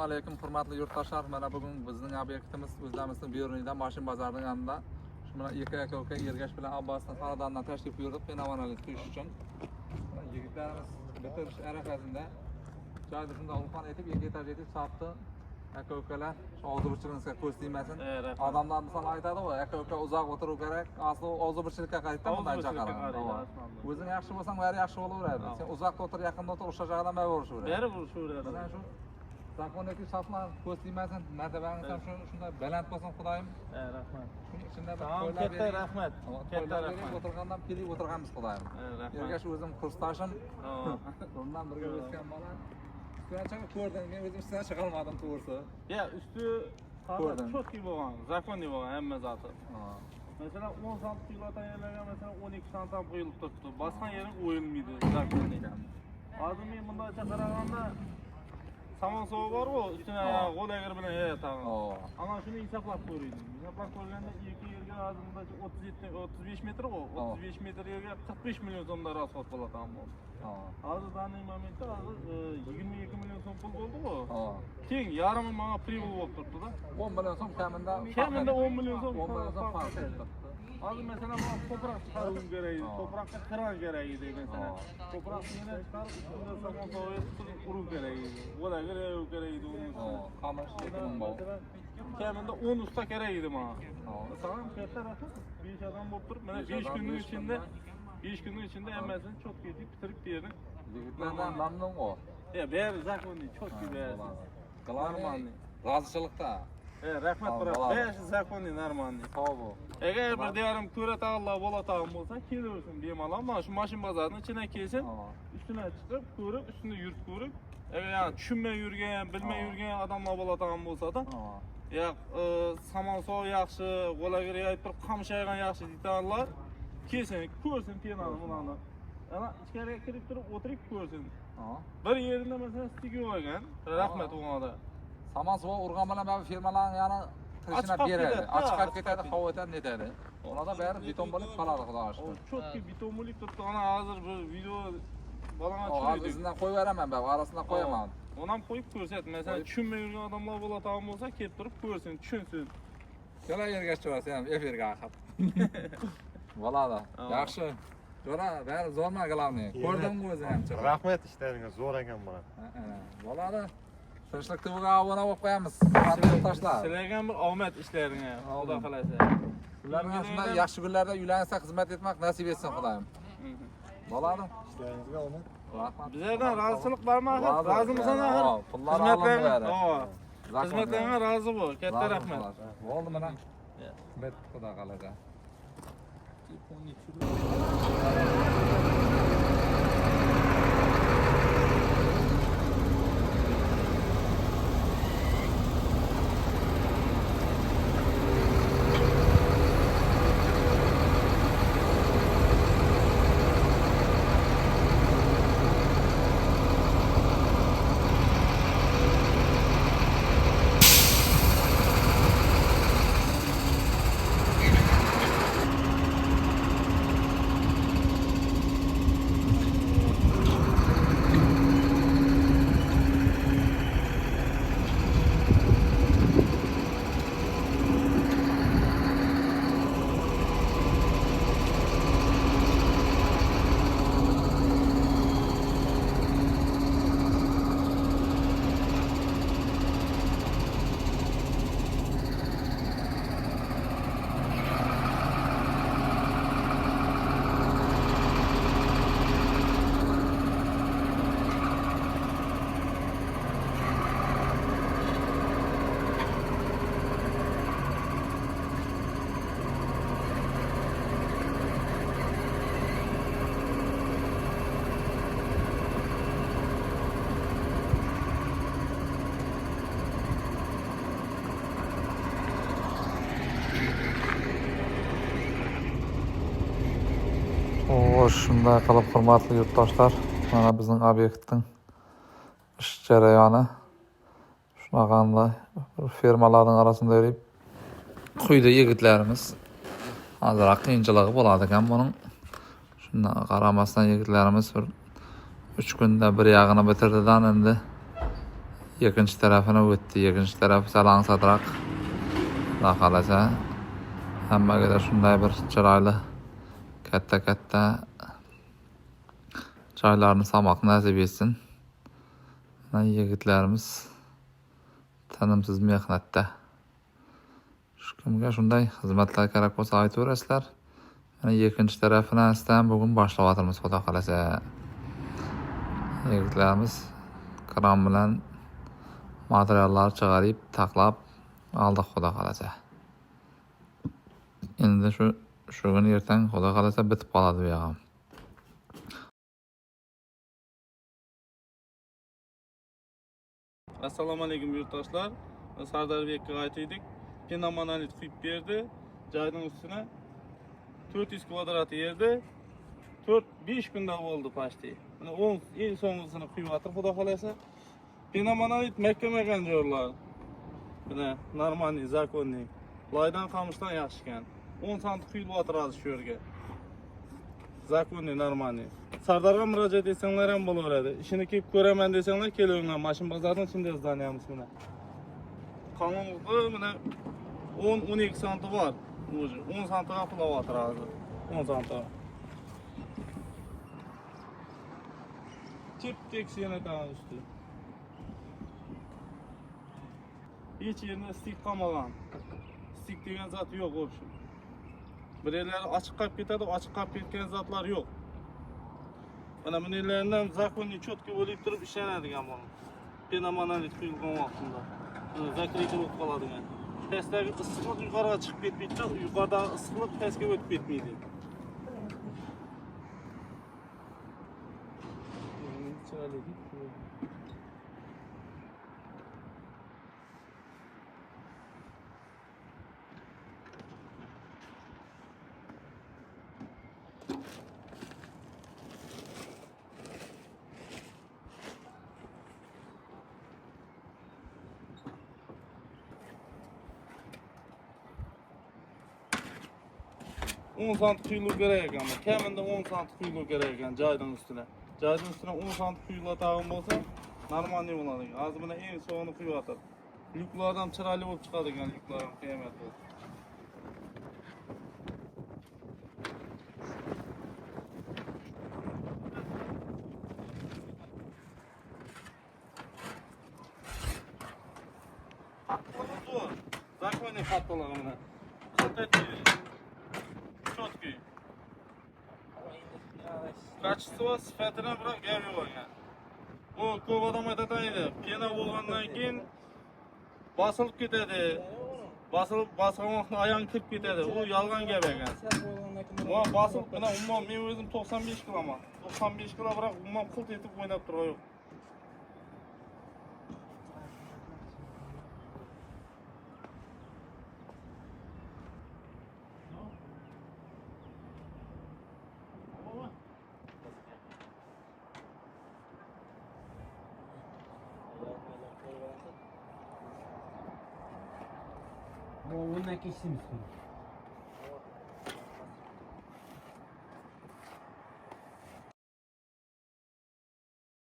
alaykum hurmatli yurtdoshlar. Mana bugun bizning obyektimiz o'zlarimizning Beruniyda Mashina bozorining yonida. Shu bilan iki aka Ergash bilan Abbosdan xonadondan tashrif buyurib, penomanalik tuyish uchun. Yigitlarimiz bitirish arafasida joyda shunday ulqon etib, yangi etajga yetib chopdi. Aka-ukalar, shu og'zibirchiligingizga ko'z tegmasin. Odamlar misol aytadi, aka uzoq o'tiruv kerak. Asli og'zibirchilikka qaytdan bunday chaqiradi. O'zing yaxshi bo'lsang, bari yaxshi bo'laveradi. Sen uzoqda o'tir, yaqinda o'tir, o'sha joydan boraveradi. Bari bo'laveradi. Mana shu zakondagi shartlar ko'z tegmasin. Martabangiz ham shunday baland bo'lsin, Xudoyim. Rahmat. Shuning ichida Katta rahmat. Katta rahmat. O'tirgandan kelib o'tirganmiz, Xudoyim. Ergash o'zim kursdoshim. Bundan birga o'sgan bola. Ustidan ko'rdim, men o'zim ustidan chiqa olmadim to'g'risi. Ya, usti cho'tki bo'lgan, zakonni bo'lgan hamma zoti. Mesela 10 sant qiyotan yerlarga mesela 12 sant ham qo'yilib turibdi. Boshqa yeri o'yilmaydi zakonni. Hozir men bundacha qaraganda samon sovuq bor-ku, ustuna qo'lagir bilan yeyataman. Ana shuni hisoblab ko'raylik. Hisoblab ko'rganda iki yerga hozir bundacha 35 metr-ku, 35 metr yerga 45 million so'mdan rasxod bo'ladi bu. Hozir данный momentda hozir 22 million so'm pul bo'ldi-ku. Teng yarmi menga pribul bo'lib turibdi-da. 10 million so'm kamida 10 million so'm. 10 million so'm farq etdi. Hozir mesela bu toprak çıkarılım gereği, toprakta kıran gereği mesela. Toprak yine çıkarıp üstünde saman soğuya tutup kurum gereği. O da gereği onun. Kamış yedim bu. Kendinde 10 usta gereğiydi bana. Tamam, kete rakı. 5 adam bulup bana 5 günün içinde emmesini çok yedik, bitirip diyelim. Yigitlardan memnun o. Ya ber zakonni çok gibi. Normal. Razıçılıkta. Rahmat bırak. Beş zakonni normal. Sağ Eğer bir diyelim küret Allah bolatağım olsa gelirsin diyeyim ama şu maşın bazarının içine kesin üstüne çıkıp körüp üstünde yurt körüp eğer yani düşünme yürüyen bilme yürüyen adamla bolatağım olsa da ya saman soğuk yaxşı ola göre ayıp bir kamış ayıgan yaxşı deytanlar kesin körsün penalı bunanı yani içeriye kirip durup oturup körsün bir yerinde mesela stiki oygan rahmet ona da saman soğuk urgan bilan ben firmaların yani Açık beradi, açık ketadi, havo etadi, netadi. Ona da bari beton bo'lib qoladi, xudo aşkına. Çok ki beton bo'lib turibdi. Ana hozir bir video balanga tushirdik. Hozir izidan qo'yib beraman, ben arasına qo'yaman. Onu ham qo'yib ko'rsat. Mesela tushunmay yurgan odamlar bo'ladigan bo'lsa, kelib turib ko'rsin, tushunsin. Kela Ergash sen ham efirga axir. Bo'ladi. Yaxshi. Jo'ra, bari zo'rma главный. Ko'rdingmi o'zi ham? Rahmat ishlaringiz zo'r ekan bular. Bo'ladi. Tinchlik TV'ga abone bo'lib qo'yamiz. Yurtdoshlar. Sizlarga bir omad ishlaringga, Xudo xolasa. Sizlarga shunday yaxshi kunlarda uylansa xizmat etmoq nasib etsin, Xudoyim. Bo'ladi. İşlerinizga omad. Rahmat. Bizlardan rozichilik bormi? Rozimisan axir? Xizmatlarga rozi bo'l. Katta rahmat. Bo'ldi mana. Bet Xudo xolasa. Shunday qilib hurmatli yurtdoshlar, mana bizning obyektning ish jarayoni shunaqanday fermalarning arasida yurib quyida yigitlarimiz hozir qiyinchiligi bo'ladi ekan buning. Shundan qaramasdan yigitlarimiz bir 3 kunda bir yog'ini bitirdidan endi ikkinchi tarafini o'tdi. Ikkinchi taraf salang-sadroq. Xudo xolasa hammaga da shunday bir chiroyli katta joylarni samoq nasib etsin. Mana yigitlarimiz tinimsiz mehnatda. Kimga shunday xizmatlar kerak bo'lsa aytaverasizlar. Mana ikkinchi tarafini aslan bugun boshlayapmiz, xudo xolasa. Yigitlarimiz kran bilan materiallar chiqarib, taqlab oldik, xudo xolasa. Endi shu kun ertang xudo xolasa bitib qoladi bu yog'im. Assalomu alaykum yurtdoshlar. Sardarbekka aytdik. Penomonolit quyib berdi. Joyning ustuna 400 kvadrat yerda 4-5 kunda bo'ldi pashti. Mana 10 eng so'nggisini quyib xudo xolasa. Penomonolit mahkamagan joylar. Mana normalniy, zakonniy. Loydan qamishdan yaxshi ekan. 10 sant quyib hozir shu yerga. Zakonniy, normalniy. Sardarga murojaat etsanglar ham bo'laveradi. Ishini kelib ko'raman desanglar kelinglar. Mashin bozordan shunday izlanamiz mana. Qonunda mana 10-12 santi bor. 10 santiga qilyapti hozir. 10 santiga. Tip-tek senatan üstü. Hiç yerine stik qolmagan. Stik degan zat yo'q o'bshi. Birelari ochiq qolib ketadi, ochiq qolib ketgan zatlar yo'q. Mana bunlardan zakonni cho'tki bo'lib turib ishlanadigan bu. Penomonolit quyilgan vaqtida. Zakriy bo'lib qoladigan. Pastdagi issiqlik yuqoriga chiqib ketmaydi, yuqoridagi issiqlik pastga o'tib ketmaydi. On sant quyuluq kerak ekan. Kamida 10 sant quyuluq kerak ekan joyning ustuna. Joyning ustuna 10 sant quyulatan bo'lsa, normalniy bo'ladi. Hozir mana eng so'ngini quyuyotir. Yuklardan chiroyli bo'lib chiqadigan yuklar ham qiyomat bo'ldi. Zo'r. Zakonni xatolari mana. Cho'tki. Kачество sifatini bilan gap yo'q ekan. Bu ko'p odam aytadi, pena bo'lgandan keyin bosilib ketadi. Bosilib ayağın kirib ketadi. U yolg'on gap ekan. Va bosilib mana umuman men o'zim 95 kiloman. 95 kilo biroq umuman qilt etib o'ynab turib yo'q. Bu ondan geçtiğimiz konu.